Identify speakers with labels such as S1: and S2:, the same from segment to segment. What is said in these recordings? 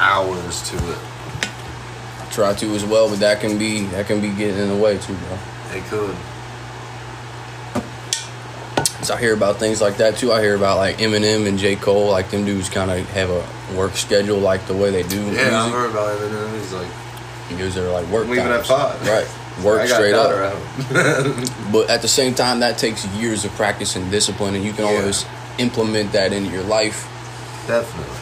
S1: hours to it.
S2: I try to as well, but that can be getting in the way too, bro.
S1: It could.
S2: So I hear about things like that too. I hear about like Eminem and J. Cole, like them dudes kind of have a work schedule like the way they do.
S1: Yeah,
S2: music.
S1: I heard about Eminem. He's like,
S2: he goes there like work.
S1: Leaving at 5.
S2: Right, work straight up.
S1: Out.
S2: But at the same time, that takes years of practice and discipline, and you can always implement that into your life.
S1: Definitely.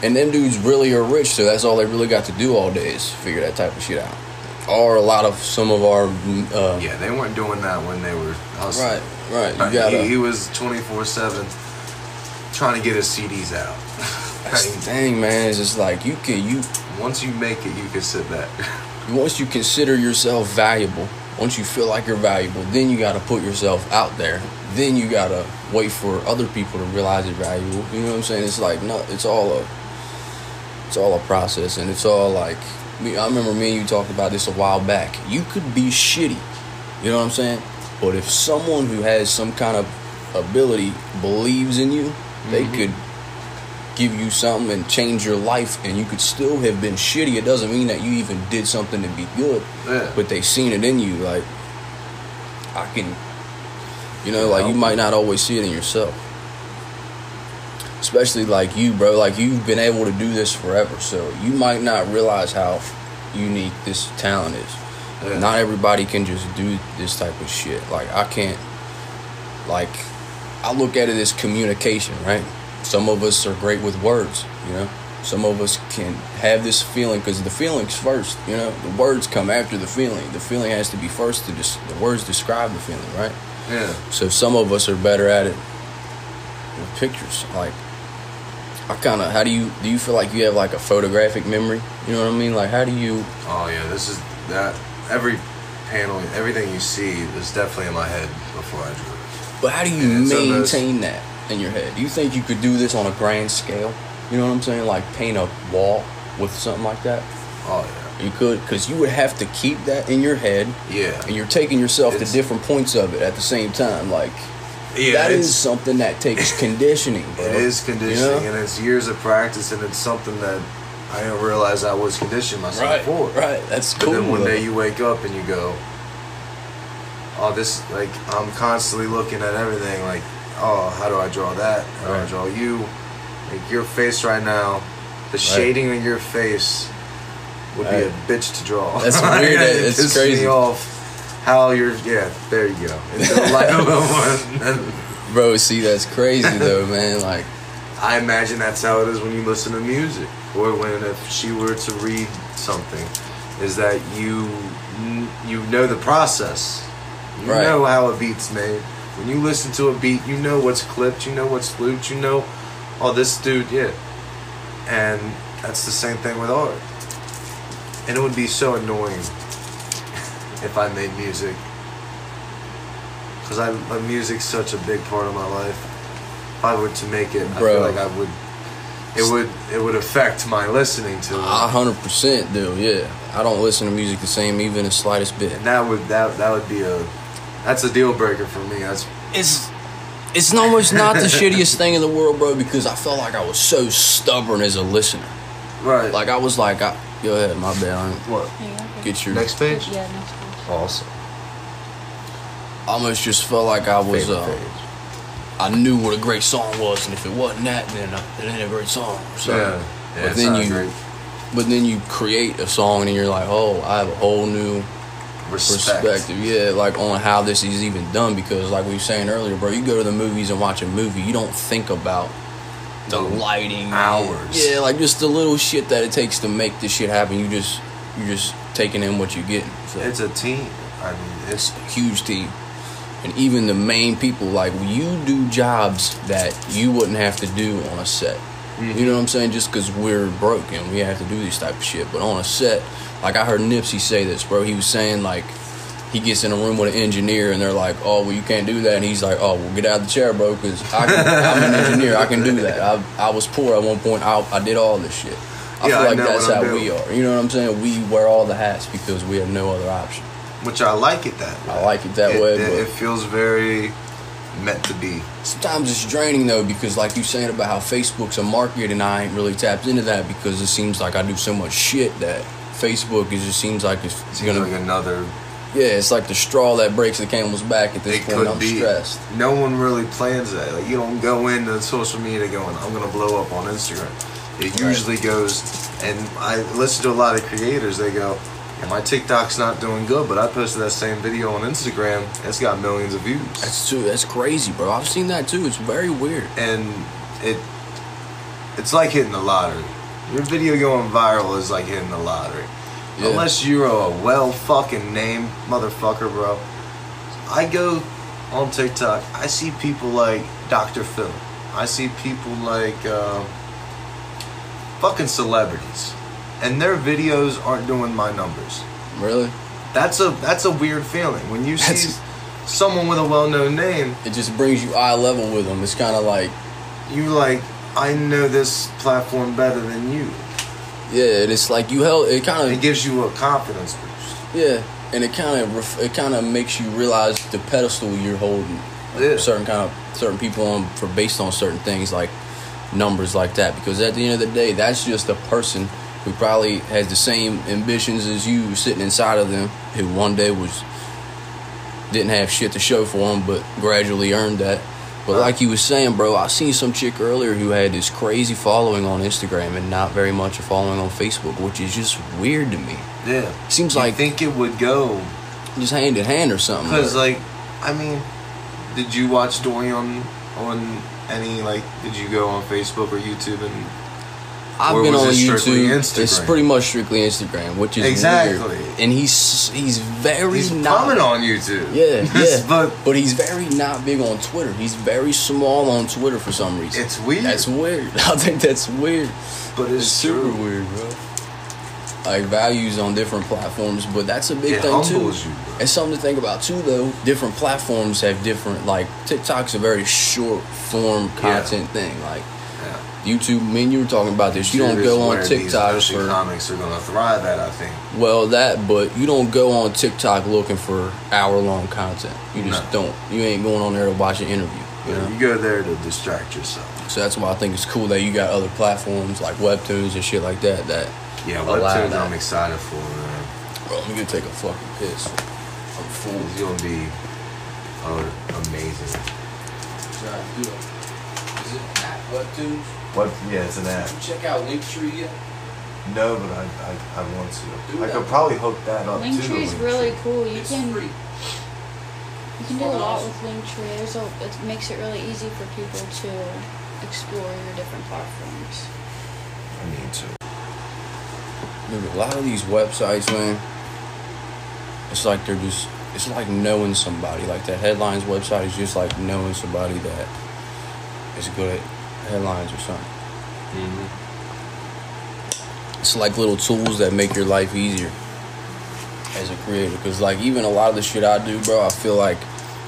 S2: And them dudes really are rich, so that's all they really got to do all day is figure that type of shit out. Or some of our
S1: yeah, they weren't doing that when they were hustling.
S2: Right. You gotta.
S1: He was 24/7 trying to get his CDs out.
S2: That's the thing, man. It's just like you
S1: once you make it, you can sit back.
S2: Once you consider yourself valuable, once you feel like you're valuable, then you gotta put yourself out there. Then you gotta wait for other people to realize you're valuable. You know what I'm saying? It's like it's all a process, and it's all like. I remember me and you talked about this a while back. You could be shitty, you know what I'm saying? But if someone who has some kind of ability believes in you, they could give you something and change your life, and you could still have been shitty. It doesn't mean that you even did something to be good, but they seen it in you. Like, I can, like you might not always see it in yourself. Especially like you, bro. Like, you've been able to do this forever, so you might not realize how unique this talent is. Yeah. Not everybody can just do this type of shit. Like, I can't. Like, I look at it as communication, right? Some of us are great with words, Some of us can have this feeling, because the feeling's first, The words come after the feeling. The feeling has to be first. The words describe the feeling, right?
S1: Yeah.
S2: So some of us are better at it with pictures. Like, how do you feel like you have like a photographic memory? You know what I mean? Like, how do you?
S1: Oh yeah, this is that. Every panel, everything you see was definitely in my head before I drew it.
S2: But how do you maintain that in your head? Do you think you could do this on a grand scale? You know what I'm saying? Like paint a wall with something like that?
S1: Oh yeah.
S2: You could, because you would have to keep that in your head.
S1: Yeah.
S2: And you're taking yourself to different points of it at the same time. Like, that is something that takes conditioning, bro.
S1: It is conditioning, and it's years of practice, and it's something that I didn't realize I was conditioning myself for.
S2: Right, that's cool.
S1: But then one day you wake up and you go, oh, this, like, I'm constantly looking at everything, like, oh, how do I draw that? How do I draw you? Like, your face right now, the shading of your face would be a bitch to draw.
S2: That's weird. It's crazy.
S1: Me off. How you're, there you go. Into the light of one.
S2: Bro, see, that's crazy though, man. Like,
S1: I imagine that's how it is when you listen to music, or when if she were to read something, is that you know the process. You know how a beat's made. When you listen to a beat, you know what's clipped, you know what's looped, you know, oh, this dude, And that's the same thing with art. And it would be so annoying if I made music, because music's such a big part of my life. If I were to make it,
S2: bro,
S1: I feel like I would. It would affect my listening to it.
S2: 100% do, yeah. I don't listen to music the same, even the slightest bit.
S1: And that would be that's a deal breaker for me.
S2: It's almost not the shittiest thing in the world, bro, because I felt like I was so stubborn as a listener.
S1: Right.
S2: Like, I was like, go ahead, my bad.
S1: What?
S2: Get your
S1: next page?
S3: Yeah, next page.
S1: Awesome.
S2: I almost just felt like I was, I knew what a great song was, and if it wasn't that, then it ain't a great song. So,
S1: yeah,
S2: but then you create a song, and you're like, oh, I have a whole new perspective, like on how this is even done. Because like we were saying earlier, bro, you go to the movies and watch a movie, you don't think about the lighting,
S1: hours,
S2: like just the little shit that it takes to make this shit happen. You're just taking in what you're getting. So
S1: it's a team. I mean,
S2: it's a huge team. And even the main people, like, you do jobs that you wouldn't have to do on a set. Mm-hmm. You know what I'm saying? Just because we're broke and we have to do this type of shit. But on a set, like, I heard Nipsey say this, bro. He was saying, like, he gets in a room with an engineer and they're like, oh, well, you can't do that. And he's like, oh, well, get out of the chair, bro, because I'm an engineer. I can do that. I was poor at one point. I did all this shit. I feel like that's how we are. You know what I'm saying? We wear all the hats because we have no other option.
S1: Which I like it that way.
S2: I like it that way.
S1: It feels very meant to be.
S2: Sometimes it's draining though, because like you saying about how Facebook's a market, and I ain't really tapped into that because it seems like I do so much shit that Facebook just seems like it's gonna
S1: like another.
S2: Yeah, it's like the straw that breaks the camel's back at this point. I'm stressed.
S1: No one really plans that. Like, you don't go into social media going, I'm gonna blow up on Instagram. It usually goes, and I listen to a lot of creators. They go, yeah, my TikTok's not doing good, but I posted that same video on Instagram. It's got millions of views.
S2: That's true. That's crazy, bro. I've seen that too. It's very weird.
S1: And it's like hitting the lottery. Your video going viral is like hitting the lottery. Yeah. Unless you're a well fucking named motherfucker, bro. I go on TikTok, I see people like Dr. Phil. I see people like fucking celebrities. And their videos aren't doing my numbers.
S2: Really?
S1: That's a weird feeling. When you see someone with a well-known name,
S2: it just brings you eye level with them. It's kind of like,
S1: you like, I know this platform better than you.
S2: Yeah, and it's like it
S1: gives you a confidence boost.
S2: Yeah, and it kind of makes you realize the pedestal you're holding.
S1: Yeah.
S2: Certain people on based on certain things like numbers like that. Because at the end of the day, that's just a person who probably has the same ambitions as you sitting inside of them, who one day didn't have shit to show for them, but gradually earned that. But like you was saying, bro, I seen some chick earlier who had this crazy following on Instagram and not very much a following on Facebook, which is just weird to me.
S1: Yeah.
S2: Seems like...
S1: I think it would go...
S2: just hand in hand or something.
S1: Because, like, I mean, did you watch Dory on any, like, did you go on Facebook or YouTube and...
S2: I've been on YouTube. It's pretty much strictly Instagram, which is
S1: exactly
S2: weird. And he's
S1: coming on YouTube.
S2: Yeah. but he's very not big on Twitter. He's very small on Twitter for some reason.
S1: It's weird.
S2: That's weird. I think that's weird.
S1: But it's
S2: super weird, bro. Like values on different platforms, but that's a big thing too.
S1: You,
S2: it's something to think about too, though. Different platforms have different. Like TikTok's a very short form content thing. Like. YouTube, me and you were talking about this. You don't go on TikTok for
S1: comics are gonna thrive at, I think.
S2: Well, but you don't go on TikTok looking for hour-long content. You just don't. You ain't going on there to watch an interview.
S1: You go there to distract yourself.
S2: So that's why I think it's cool that you got other platforms like Webtoons and shit like that.
S1: Webtoons I'm excited for, man.
S2: Bro, I'm gonna take a fucking piss. I'm full.
S1: It's gonna be amazing.
S2: Is it at Webtoons?
S1: Yeah, it's an app.
S2: Did you check out Linktree yet?
S1: No, but I want to. I could probably hook that up too.
S3: Linktree's really cool. You can
S2: free.
S3: You can do a lot with Linktree. It makes it really easy for people to explore your different platforms.
S1: I need to.
S2: Dude, a lot of these websites, man, it's like it's like knowing somebody. Like that Headlines website is just like knowing somebody that is good at headlines or something.
S1: Mm-hmm.
S2: It's like little tools that make your life easier as a creator. Because like even a lot of the shit I do, bro, I feel like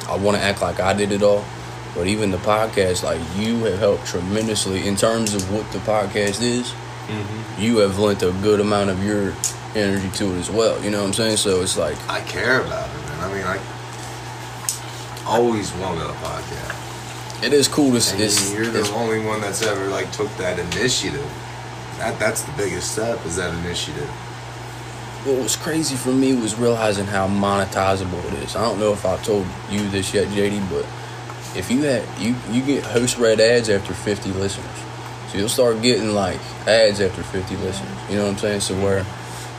S2: I want to act like I did it all. But even the podcast, like you have helped tremendously in terms of what the podcast is.
S1: Mm-hmm.
S2: You have lent a good amount of your energy to it as well. You know what I'm saying? So it's like
S1: I care about it, man. I mean, I always wanted a podcast.
S2: It is cool to see.
S1: You're the only one that's ever like took that initiative. That's the biggest step, is that initiative.
S2: What was crazy for me was realizing how monetizable it is. I don't know if I told you this yet, Jadie, but if you get host read ads after 50 listeners. So you'll start getting like ads after 50 listeners. You know what I'm saying? So where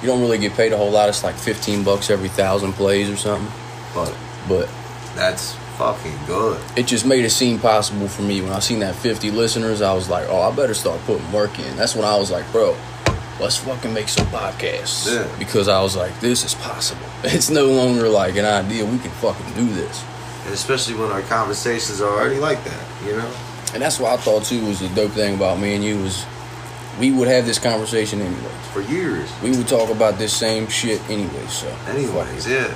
S2: you don't really get paid a whole lot. It's like $15 every 1,000 plays or something. But
S1: that's fucking good.
S2: It just made it seem possible for me. When I seen that 50 listeners, I was like, oh, I better start putting work in. That's when I was like, bro, let's fucking make some podcasts.
S1: Yeah.
S2: Because I was like, this is possible. It's no longer like an idea. We can fucking do this.
S1: And especially when our conversations are already like that, you know?
S2: And that's what I thought too was the dope thing about me and you was we would have this conversation anyway.
S1: For years.
S2: We would talk about this same shit anyway, so.
S1: Anyways, yeah.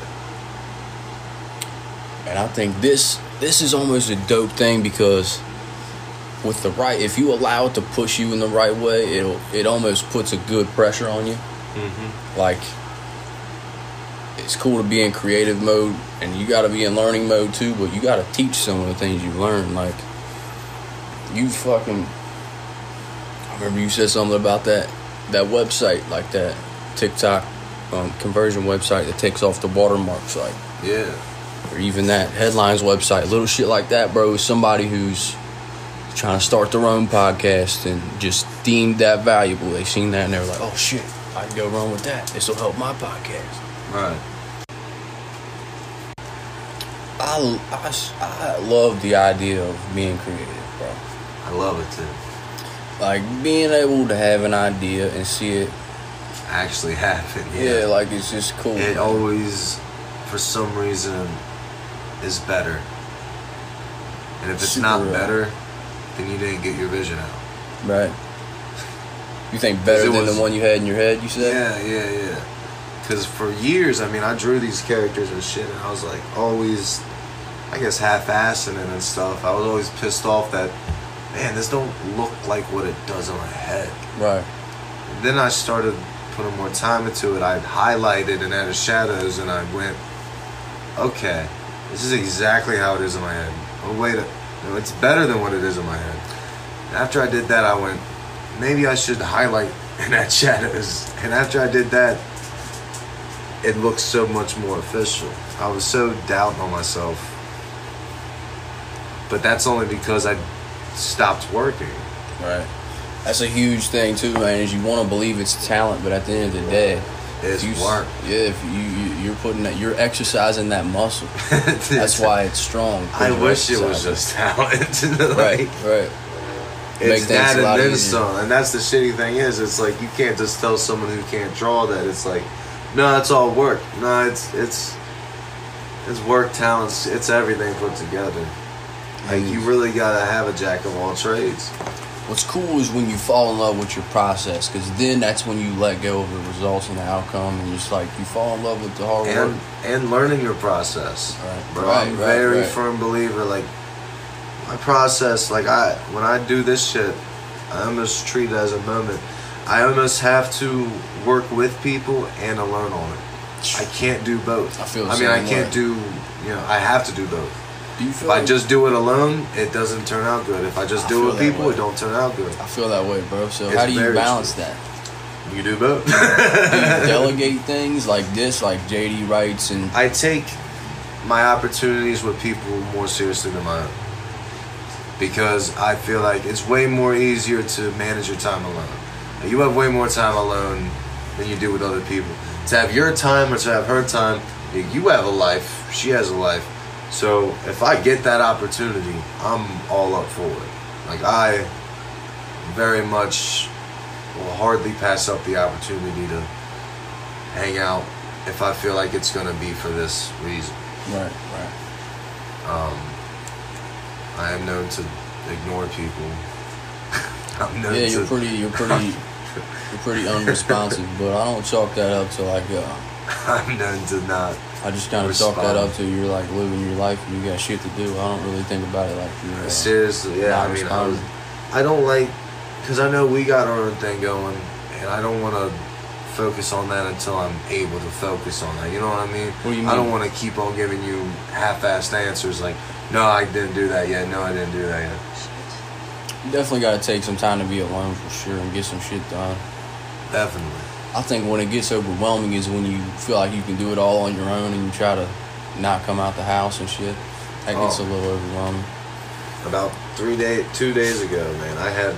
S2: And I think this is almost a dope thing because with the right, if you allow it to push you in the right way, it almost puts a good pressure on you.
S1: Mm-hmm.
S2: Like it's cool to be in creative mode, and you got to be in learning mode too. But you got to teach some of the things you learn. Like you fucking. I remember you said something about that website, like that TikTok conversion website that takes off the watermarks, like
S1: yeah,
S2: or even that headlines website, little shit like that, bro. Is somebody who's trying to start their own podcast and just deemed that valuable. They seen that and they were like, oh shit, I can go wrong with that. This will help my podcast.
S1: Right.
S2: I love the idea of being creative, bro.
S1: I love it too.
S2: Like being able to have an idea and see it
S1: actually happen.
S2: Yeah, like it's just cool.
S1: It always, for some reason, is better. And if it's not better, then you didn't get your vision out.
S2: Right. You think better than the one you had in your head, you said?
S1: Yeah. Because for years, I mean, I drew these characters and shit, and I was like always, I guess, half-assing it and stuff. I was always pissed off that, man, this don't look like what it does in my head.
S2: Right.
S1: And then I started putting more time into it. I highlighted and added shadows, and I went, okay, this is exactly how it is in my head. Oh, wait, no, it's better than what it is in my head. And after I did that, I went, maybe I should highlight and add shadows. And after I did that, it looked so much more official. I was so doubting on myself. But that's only because I stopped working.
S2: Right. That's a huge thing too, man, is you want to believe it's talent, but at the end of the day,
S1: it's work.
S2: Yeah, if you're putting that, you're exercising that muscle. That's why it's strong.
S1: I wish it was just talent.
S2: Right.
S1: It's that and then some. And that's the shitty thing is, it's like you can't just tell someone who can't draw that. It's like, no, it's all work. No, it's work, talents. It's everything put together. Like you really gotta have a jack of all trades.
S2: What's cool is when you fall in love with your process, because then that's when you let go of the results and the outcome, and just like you fall in love with the hard work
S1: and learning your process.
S2: Right.
S1: Bro, I'm a very firm believer. Like my process, like when I do this shit, I almost treat it as a moment. I almost have to work with people and to learn on it. I can't do both. I can't do. I have to do both. If I just do it alone, it doesn't turn out good. If I just do it with people, it don't turn out good.
S2: I feel that way, bro. So how do you balance that?
S1: You do both.
S2: Do you delegate things like this, like JD writes, and
S1: I take my opportunities with people more seriously than my own, because I feel like it's way more easier to manage your time alone. You have way more time alone than you do with other people. To have your time or to have her time, you have a life, she has a life. So if I get that opportunity, I'm all up for it. Like I very much will hardly pass up the opportunity to hang out if I feel like it's gonna be for this reason.
S2: Right.
S1: I am known to ignore people. I'm known
S2: you're pretty unresponsive, but I don't chalk that up to like
S1: I'm known to not.
S2: I just kind of chalk that up to you're like living your life and you got shit to do. I don't really think about it like you're
S1: seriously. Yeah, I mean, I don't like, because I know we got our own thing going, and I don't want to focus on that until I'm able to focus on that. You know what I mean?
S2: What do you mean?
S1: I don't want to keep on giving you half-assed answers like, no, I didn't do that yet. No, I didn't do that yet.
S2: You definitely got to take some time to be alone for sure and get some shit done.
S1: Definitely.
S2: I think when it gets overwhelming is when you feel like you can do it all on your own and you try to not come out the house and shit. That gets a little overwhelming.
S1: About 2 days ago, man, I had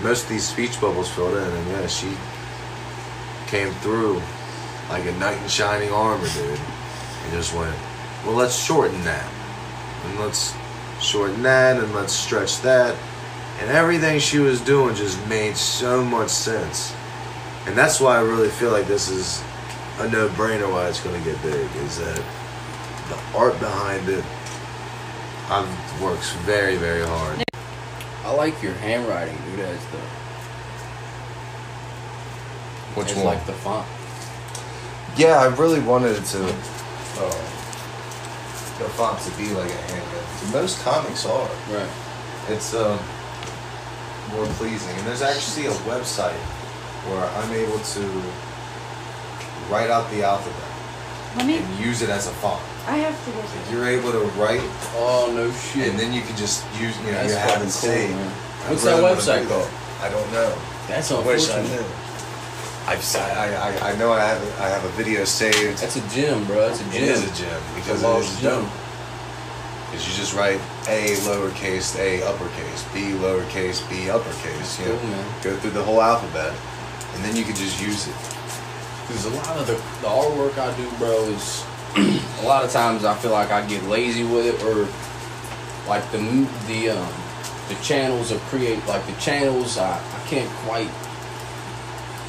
S1: most of these speech bubbles filled in, and yeah, she came through like a knight in shining armor, dude. And just went, well, let's shorten that. And let's shorten that, and let's stretch that. And everything she was doing just made so much sense. And that's why I really feel like this is a no-brainer why it's going to get big, is that the art behind it works very, very hard.
S2: I like your handwriting, dude, as the...
S1: Which
S2: as
S1: one?
S2: like the font.
S1: Yeah, I really wanted it to... the font to be like a handwriting. Most comics are.
S2: Right.
S1: It's more pleasing. And there's actually a website where I'm able to write out the alphabet. and use it as a font.
S3: I have to get
S1: If you're able to write,
S2: Oh no shit.
S1: and then you can just use, you
S2: That's
S1: have it
S2: fucking
S1: saved.
S2: cool, man.
S1: I
S2: What's
S1: really
S2: that
S1: wanna
S2: website
S1: do
S2: called?
S1: that. I don't know.
S2: That's
S1: I wish I
S2: unfortunate.
S1: knew. I know I have a video saved.
S2: That's a gym, bro. That's a gym.
S1: It is a gym because it is dope. Because you just write A lowercase, A uppercase, B lowercase, B uppercase. You know,
S2: Cool, man.
S1: go through the whole alphabet, and then you can just use it.
S2: Because a lot of the artwork I do, bro, is a lot of times I feel like I get lazy with it, or like the channels of create, like the channels I can't quite.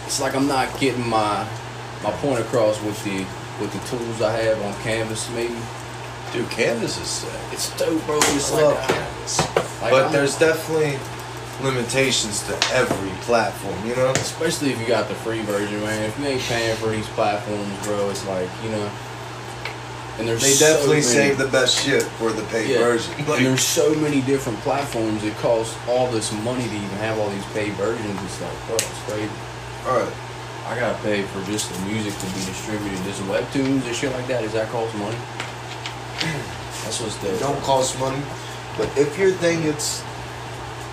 S2: It's like I'm not getting my point across with the tools I have on Canvas, maybe.
S1: Dude, Canvas is sick.
S2: It's dope, bro. It's
S1: I
S2: like
S1: love Canvas. But there's definitely limitations to every platform, you know?
S2: especially if you got the free version, man. If you ain't paying for these platforms, bro, it's like, you know. And there's
S1: They definitely save the best shit for the paid version.
S2: And there's so many different platforms. It costs all this money to even have all these paid versions. It's like, bro, it's crazy.
S1: Alright.
S2: I gotta pay for just the music to be distributed. Just webtoons and shit like that. Does that cost money? That's what's the.
S1: It don't cost money, but if your thing gets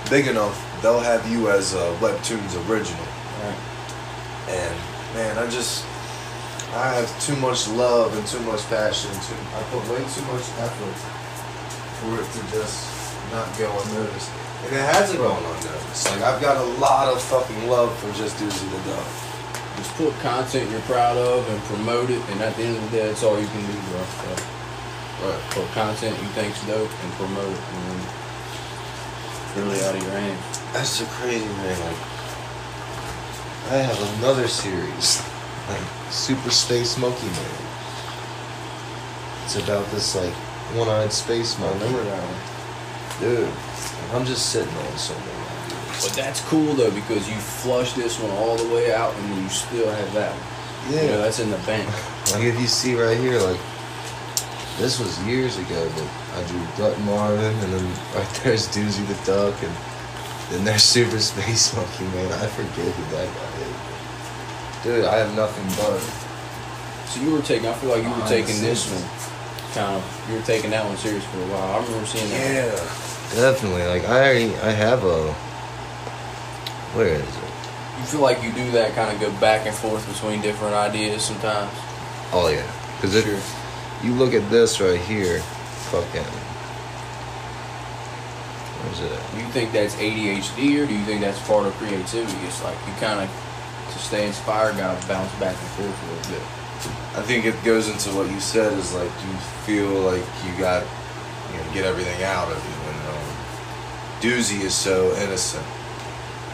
S1: big enough, they'll have you as a Webtoons original.
S2: Right.
S1: And man, I have too much love and too much passion. I put way too much effort for it to just not go unnoticed. And it hasn't gone unnoticed. Like, I've got a lot of fucking love for just Doozy the Dog.
S2: Just put content you're proud of and promote it, and at the end of the day, that's all you can do, bro. So,
S1: Right.
S2: put content you think's dope and promote it, and then it's really out of your hands.
S1: That's the crazy thing. Like, I have another series, like Super Space Monkey Man. It's about this like one-eyed space monkey.
S2: I remember that one.
S1: Dude, I'm just sitting on so many ideas.
S2: But that's cool though, because you flush this one all the way out, and then you still have that one.
S1: Yeah.
S2: You know, that's in the bank.
S1: Like, if you see right here, like, this was years ago, but I drew Marvin, and then right there's Doozy the Duck, and then there's Super Space Monkey Man. I forget who that guy is. Dude, I have nothing but.
S2: So you were taking, I feel like you were
S1: Behind
S2: taking
S1: the
S2: this
S1: scenes.
S2: one, kind of, you were taking that one serious for a while. I remember seeing that.
S1: Yeah, definitely. Like, I have a. Where is it?
S2: You feel like you do that, kind of go back and forth between different ideas sometimes?
S1: Oh, yeah. Because if you look at this right here, fucking. Where's it at?
S2: Do you think that's ADHD, or do you think that's part of creativity? It's like you kind of, to stay inspired, gotta bounce back and forth a little bit.
S1: I think it goes into what you said is like you feel like you got, get everything out of you. And Doozy is so innocent.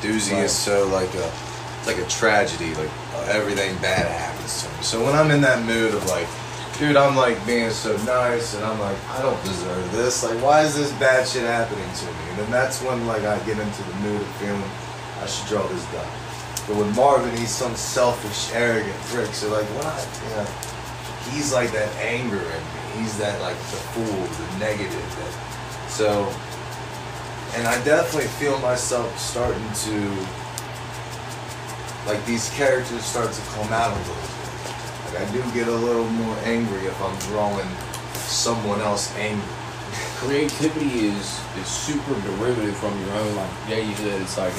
S1: Doozy is so it's like a tragedy. Like everything bad happens to me. So when I'm in that mood of like, dude, I'm like being so nice, and I'm like, I don't deserve this. Like, why is this bad shit happening to me? And then that's when like I get into the mood of feeling I should draw this guy. But with Marvin, he's some selfish, arrogant prick. So like he's like that anger in me. He's that like the fool, the negative. And I definitely feel myself starting to, like, these characters start to come out a little bit. Like, I do get a little more angry if I'm drawing someone else angry.
S2: Creativity is super derivative from your own. Like Jadie said, it's like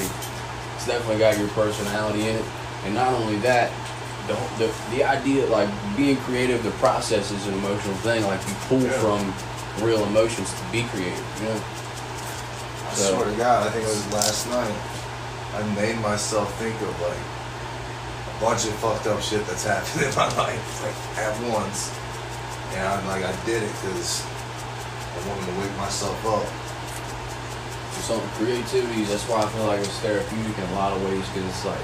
S2: it's definitely got your personality in it. And not only that, the idea, like, being creative, the process is an emotional thing. Like, you pull from real emotions to be creative, you know?
S1: I swear to God, I think it was last night, I made myself think of like a bunch of fucked up shit that's happened in my life, like at once. And I did it because I wanted to wake myself up.
S2: So creativity, that's why I feel like it's therapeutic in a lot of ways, because it's like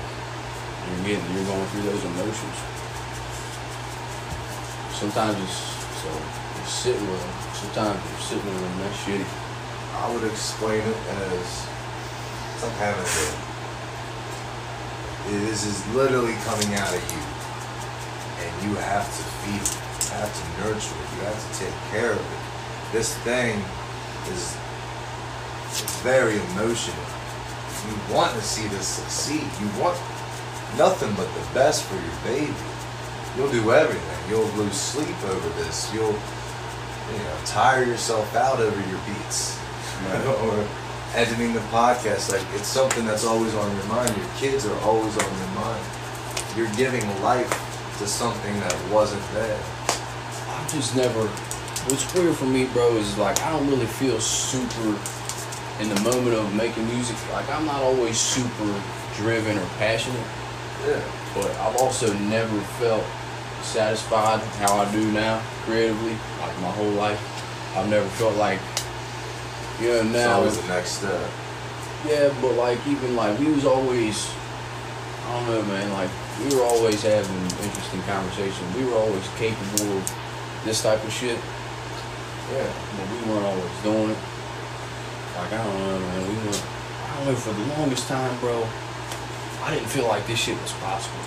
S2: you're going through those emotions. Sometimes you're sitting with them. Sometimes you're sitting with them, that's shitty.
S1: I would explain it as it's like having a baby. This is literally coming out of you, and you have to feed it, you have to nurture it, you have to take care of it. This thing is very emotional. You want to see this succeed. You want nothing but the best for your baby. You'll do everything. You'll lose sleep over this. You'll, tire yourself out over your beats.
S2: Right.
S1: Or editing the podcast. Like, it's something that's always on your mind. Your kids are always on your mind. You're giving life to something that wasn't there.
S2: I just never. What's weird for me, bro, is like I don't really feel super in the moment of making music. Like I'm not always super driven or passionate.
S1: Yeah.
S2: But I've also never felt satisfied how I do now creatively. Like my whole life, I've never felt like now.
S1: It's always the next step.
S2: Yeah, but like even like we was always. I don't know, man. Like we were always having interesting conversations. We were always capable of this type of shit.
S1: Yeah.
S2: But we weren't always doing it. Like, I don't know, man. I don't know, for the longest time, bro, I didn't feel like this shit was possible.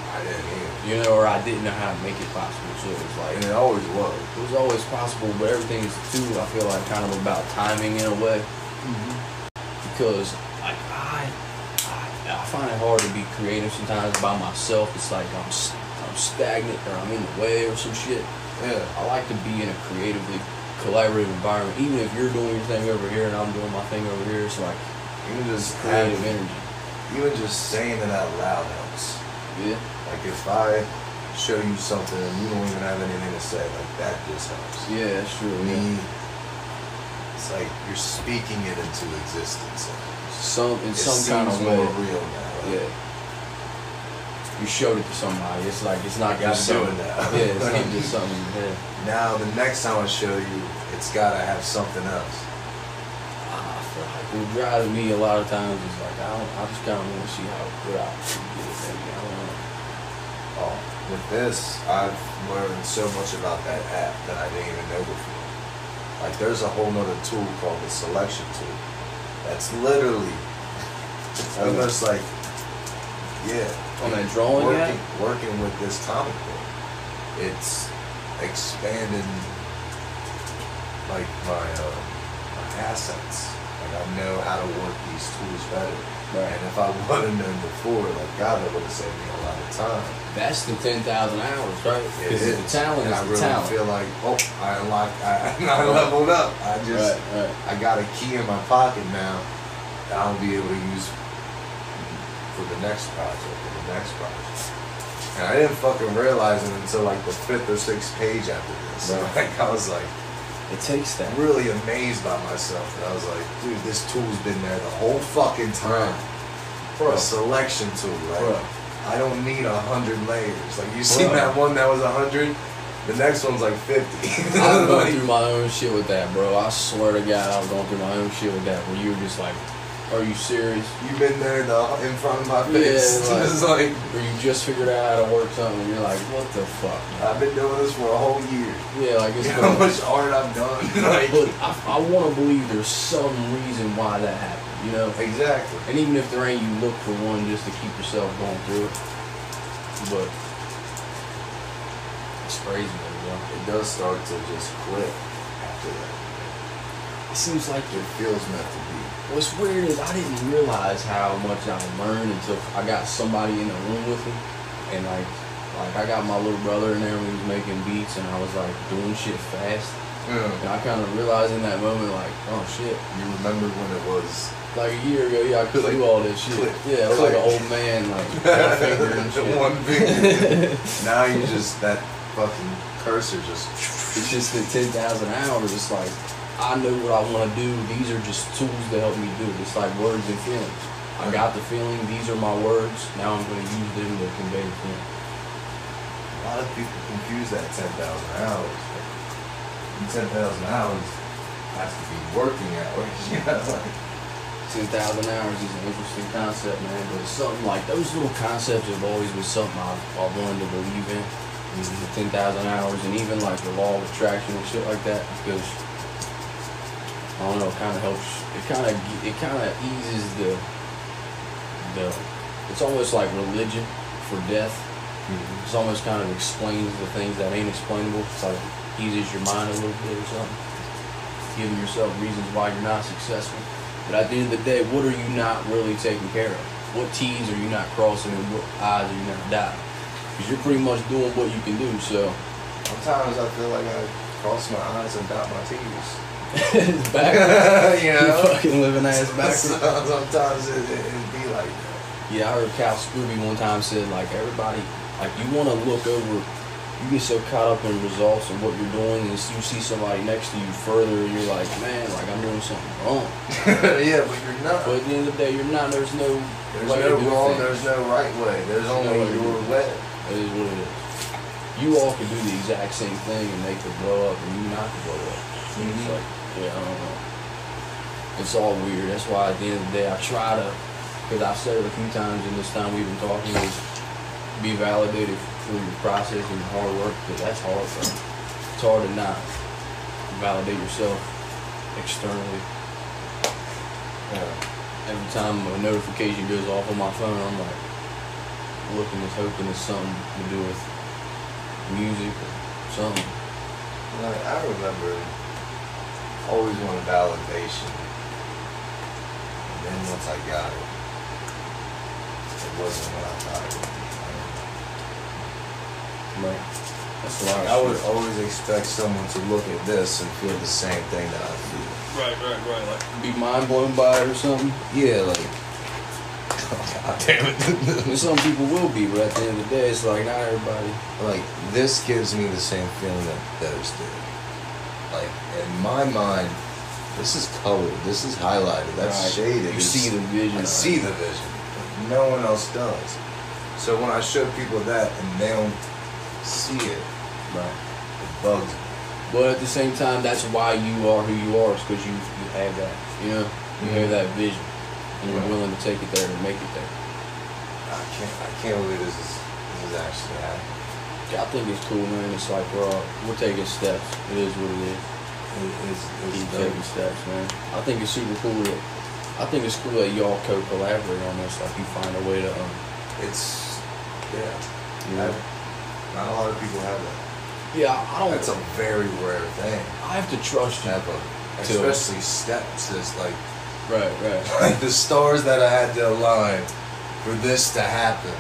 S1: I didn't either.
S2: You know, or I didn't know how to make it possible. So it was like...
S1: And it always was.
S2: It was always possible, but everything is, too, I feel like, kind of about timing in a way.
S1: Mm-hmm.
S2: Because, like, I find it hard to be creative sometimes by myself. It's like I'm stagnant or I'm in the way or some shit.
S1: Yeah.
S2: I like to be in a creatively collaborative environment. Even if you're doing your thing over here and I'm doing my thing over here, it's like
S1: even just
S2: creative energy.
S1: Even just saying it out loud helps.
S2: Yeah.
S1: Like if I show you something and you don't even have anything to say, like that just helps.
S2: Yeah, that's true.
S1: It's like you're speaking it into existence.
S2: Some kind of way.
S1: More real now. Right?
S2: Yeah. You showed it to somebody. It's like it's not got
S1: to do it now.
S2: Yeah, it's not just something. Yeah.
S1: Now the next time I show you, it's gotta have something else.
S2: I feel like what drives me a lot of times is like I just kind of want to see how good I can get it. Maybe I don't know.
S1: Oh, with this, I've learned so much about that app that I didn't even know before. Like there's a whole nother tool called the selection tool. That's literally, it's almost like, yeah.
S2: On that drawing
S1: working with this comic book, it's expanded like my assets. Like I know how to work these tools better.
S2: Right.
S1: And if I would have known before, like God, that would have saved me a lot of time.
S2: That's the 10,000 hours, right?
S1: It is.
S2: The talent is
S1: I
S2: the
S1: really
S2: talent.
S1: feel like, I leveled up. I just, I got a key in my pocket now that I'll be able to use for the next project. And I didn't fucking realize it until like the 5th or 6th page after this.
S2: Right.
S1: Like I was like,
S2: it takes that.
S1: Really amazed by myself. And I was like, dude, this tool's been there the whole fucking time.
S2: Bro.
S1: A selection tool, right?
S2: Bro.
S1: I don't need 100 layers. Like you seen that one that was 100? The next one's like 50.
S2: I'm going through my own shit with that, bro. I swear to God, I was going through my own shit with that. Where you were just like, are you serious?
S1: You've been there in front of my face.
S2: Yeah,
S1: It's like,
S2: or you just figured out how to work something and you're like, what the fuck, man?
S1: I've been doing this for a whole year.
S2: Yeah, like it's
S1: how much art I've done. Like,
S2: but I want to believe there's some reason why that happened, you know?
S1: Exactly.
S2: And even if there ain't, you look for one just to keep yourself going through it. But it's crazy, man.
S1: It does start to just click after that.
S2: It seems like
S1: it feels meant to be.
S2: What's weird is I didn't realize how much I learned until I got somebody in the room with me, and like I got my little brother in there when he was making beats, and I was like doing shit fast, and I kind of realized in that moment like, oh shit.
S1: You remember when it was
S2: like a year ago? Yeah, I couldn't do all this shit. Yeah, I was like an old man, like one finger and shit.
S1: One finger. Now you just that fucking cursor just.
S2: It's just the 10,000 hours. It's like, I know what I want to do. These are just tools to help me do it. It's like words and feelings. I got the feeling. These are my words. Now I'm going to use them to convey the feeling.
S1: A lot of people confuse that 10,000 hours. 10,000 hours has to be working hours. You know, like
S2: 10,000 hours is an interesting concept, man. But it's something like those little concepts have always been something I wanted to believe in. The 10,000 hours and even like the law of attraction and shit like that, because I don't know, it kind of helps. It kind of eases the. It's almost like religion for death. Mm-hmm. It's almost kind of explains the things that ain't explainable. It's like eases your mind a little bit or something, giving yourself reasons why you're not successful. But at the end of the day, what are you not really taking care of? What T's are you not crossing and what I's are you not dotting? Because you're pretty much doing what you can do, so.
S1: Sometimes I feel like I cross my eyes and dot my T's.
S2: It's backwards.
S1: You know?
S2: You fucking living ass backwards.
S1: Sometimes it be like that.
S2: Yeah, I heard Cal Scooby one time said, like, everybody, like, you want to look over, you get so caught up in results and what you're doing, and you see somebody next to you further, and you're like, man, like, I'm doing something wrong.
S1: Yeah, but you're not.
S2: But at the end of the day, you're not. There's no way
S1: no
S2: to do
S1: wrong,
S2: things.
S1: there's no right way. There's only
S2: no way to
S1: your
S2: do it.
S1: way.
S2: It is what it is. You all can do the exact same thing and make it blow up, and you not to blow up. It's like, yeah, I don't know. It's all weird. That's why at the end of the day, I try to, because I've said it a few times in this time we've been talking, is be validated through your process and hard work, because that's hard, bro. It's hard to not validate yourself externally. Every time a notification goes off on my phone, I'm like looking, hoping it's something to do with music or something.
S1: Like, I remember always wanted validation. And then once I got it, it wasn't what I thought it would be.
S2: Right. That's a lot of
S1: I would
S2: shit.
S1: always expect someone to look at this and feel the same thing that I feel.
S2: Right. Like, be mind blown by it or something.
S1: Yeah, like, God damn it.
S2: And some people will be, but at the end of the day, it's like not everybody.
S1: Like, this gives me the same feeling that theirs did. Like, in my mind, this is colored, this is highlighted, that's
S2: Right.
S1: shaded.
S2: You see the vision.
S1: I see the vision, but no one else does. So when I show people that and they don't see it,
S2: Right.
S1: it bugs me.
S2: But at the same time, that's why you are who you are, is because you have that, you know, you have that vision, and you're willing to take it there and make it there.
S1: I can't believe this is actually happening.
S2: Yeah, I think it's cool, man. It's like we're taking steps. It is what it is.
S1: It's
S2: Keep
S1: dope.
S2: taking steps, man. I think it's super cool. I think it's cool that y'all collaborate on this. Like you find a way to,
S1: It's, yeah.
S2: you know.
S1: Not a lot of people have that.
S2: Yeah, I don't.
S1: That's a very rare thing.
S2: I have to trust you.
S1: Especially steps. It's like,
S2: Right.
S1: like the stars that I had to align for this to happen.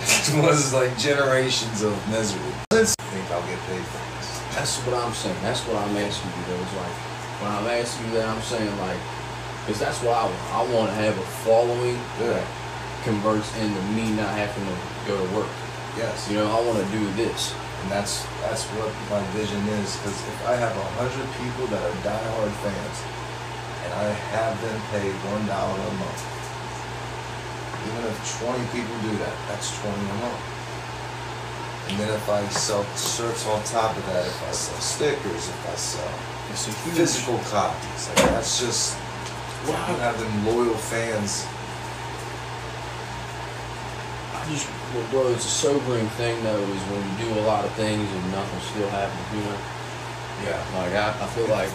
S1: It was like generations of misery. I think I'll get paid for this.
S2: That's what I'm saying. That's what I'm asking you, though. It's like, when I'm asking you that, I'm saying, like, because that's what I want. I want to have a following that converts into me not having to go to work.
S1: Yes.
S2: You know, I want to do this.
S1: And that's what my vision is. Because if I have 100 people that are diehard fans, and I have them pay $1 a month, even if 20 people do that, that's 20 a month. And then if I sell shirts on top of that, if I sell stickers, if I sell
S2: It's a huge
S1: physical copies, like that's just, you have them loyal fans.
S2: Well, bro, it's a sobering thing, though, is when you do a lot of things and nothing still happens, you know?
S1: Yeah.
S2: Like, I feel like,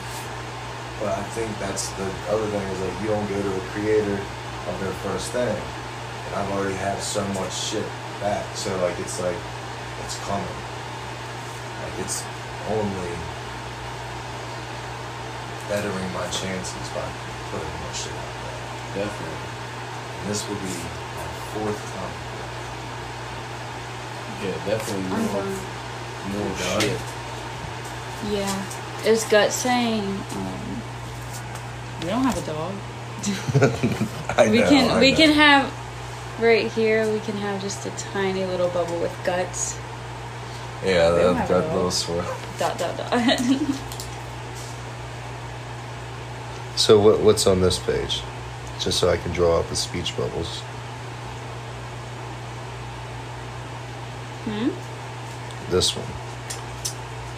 S1: But I think that's the other thing is like you don't go to a creator of their first thing. And I've already had so much shit back. So like it's coming. Like it's only bettering my chances by putting more shit out there.
S2: definitely.
S1: And this will be my 4th time.
S2: Yeah, definitely
S3: I'm
S2: more
S1: Done.
S2: shit.
S3: Yeah. Is Gut saying, we don't have a dog. We can have right here. We can have just a tiny little bubble with Guts.
S1: Yeah,
S3: We don't
S1: that
S3: have a dog.
S1: little swirl. ... So what's on this page? Just so I can draw up the speech bubbles. This one.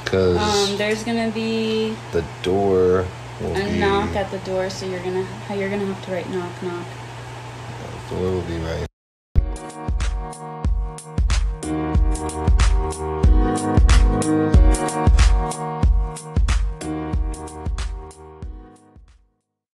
S1: Because
S3: there's gonna be
S1: the door will
S3: a
S1: be...
S3: knock at the door, so you're gonna have to write knock knock.
S1: The door will be right